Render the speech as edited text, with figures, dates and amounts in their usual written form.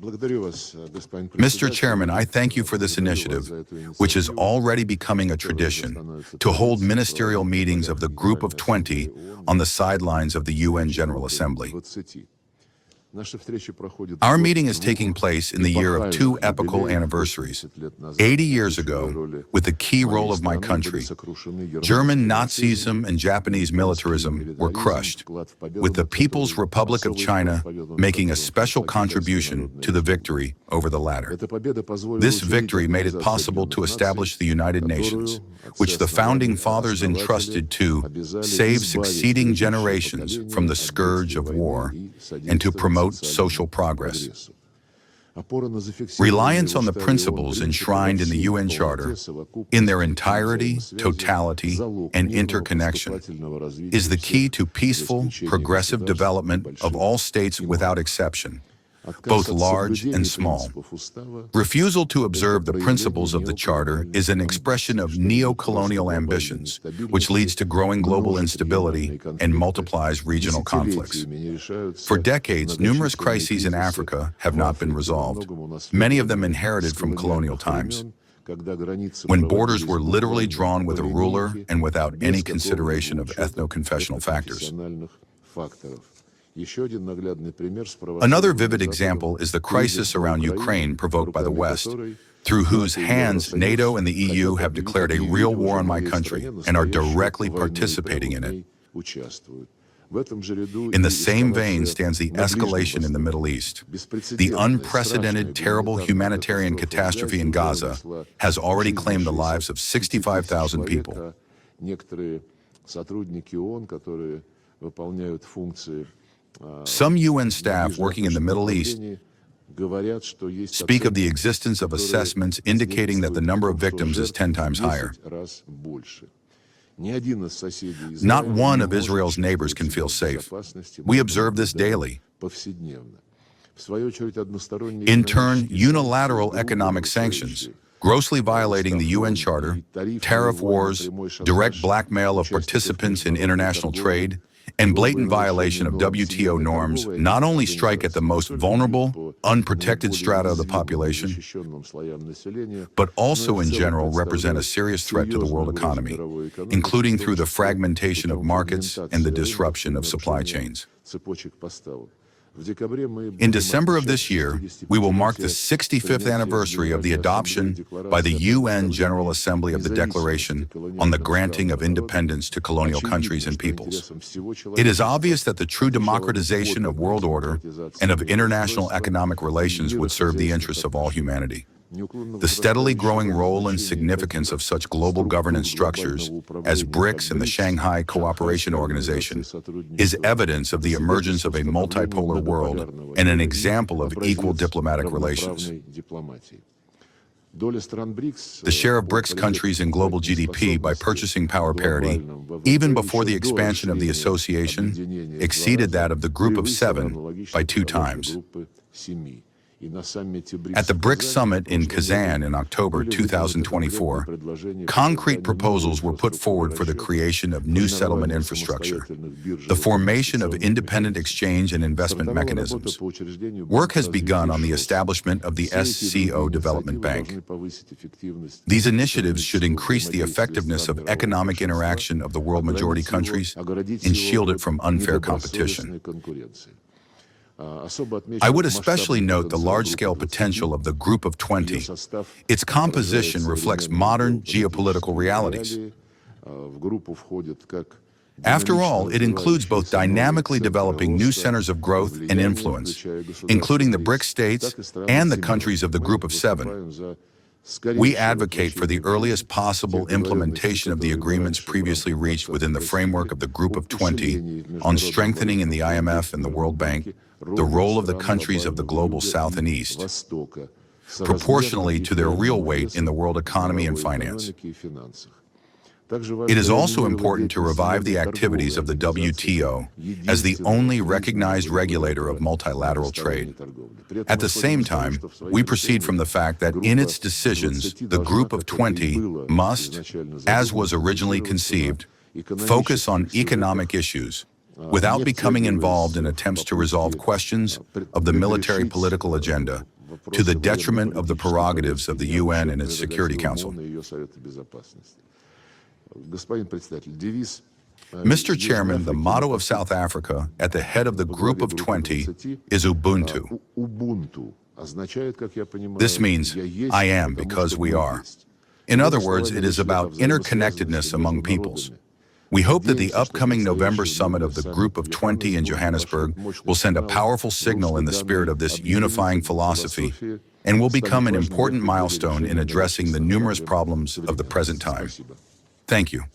Mr. Chairman, I thank you for this initiative, which is already becoming a tradition, to hold ministerial meetings of the Group of 20 on the sidelines of the UN General Assembly. Our meeting is taking place in the year of two epochal anniversaries. 80 years ago, with the key role of my country, German Nazism and Japanese militarism were crushed, with the People's Republic of China making a special contribution to the victory over the latter. This victory made it possible to establish the United Nations, which the Founding Fathers entrusted to save succeeding generations from the scourge of war and to promote social progress. Reliance on the principles enshrined in the UN Charter, in their entirety, totality, and interconnection, is the key to peaceful, progressive development of all states without exception, both large and small. Refusal to observe the principles of the Charter is an expression of neocolonial ambitions, which leads to growing global instability and multiplies regional conflicts. For decades, numerous crises in Africa have not been resolved, many of them inherited from colonial times, when borders were literally drawn with a ruler and without any consideration of ethno-confessional factors. Another vivid example is the crisis around Ukraine provoked by the West, through whose hands NATO and the EU have declared a real war on my country and are directly participating in it. In the same vein stands the escalation in the Middle East. The unprecedented, terrible humanitarian catastrophe in Gaza has already claimed the lives of 65,000 people. Some UN staff working in the Middle East speak of the existence of assessments indicating that the number of victims is 10 times higher. Not one of Israel's neighbors can feel safe. We observe this daily. In turn, unilateral economic sanctions, grossly violating the UN Charter, tariff wars, direct blackmail of participants in international trade, and blatant violation of WTO norms not only strike at the most vulnerable, unprotected strata of the population, but also in general represent a serious threat to the world economy, including through the fragmentation of markets and the disruption of supply chains. In December of this year, we will mark the 65th anniversary of the adoption by the UN General Assembly of the Declaration on the Granting of Independence to Colonial Countries and Peoples. It is obvious that the true democratization of world order and of international economic relations would serve the interests of all humanity. The steadily growing role and significance of such global governance structures as BRICS and the Shanghai Cooperation Organization is evidence of the emergence of a multipolar world and an example of equal diplomatic relations. The share of BRICS countries in global GDP by purchasing power parity, even before the expansion of the association, exceeded that of the Group of 7 by 2 times. At the BRICS Summit in Kazan in October 2024, concrete proposals were put forward for the creation of new settlement infrastructure, the formation of independent exchange and investment mechanisms. Work has begun on the establishment of the SCO Development Bank. These initiatives should increase the effectiveness of economic interaction of the world majority countries and shield it from unfair competition. I would especially note the large-scale potential of the Group of 20. Its composition reflects modern geopolitical realities. After all, it includes both dynamically developing new centers of growth and influence, including the BRICS states and the countries of the Group of 7. We advocate for the earliest possible implementation of the agreements previously reached within the framework of the Group of 20 on strengthening in the IMF and the World Bank the role of the countries of the global South and East, proportionally to their real weight in the world economy and finance. It is also important to revive the activities of the WTO as the only recognized regulator of multilateral trade. At the same time, we proceed from the fact that in its decisions, the Group of 20 must, as was originally conceived, focus on economic issues, without becoming involved in attempts to resolve questions of the military political agenda to the detriment of the prerogatives of the UN and its Security Council. Mr. Chairman, the motto of South Africa at the head of the Group of 20 is Ubuntu. This means, I am because we are. In other words, it is about interconnectedness among peoples. We hope that the upcoming November summit of the Group of 20 in Johannesburg will send a powerful signal in the spirit of this unifying philosophy and will become an important milestone in addressing the numerous problems of the present time. Thank you.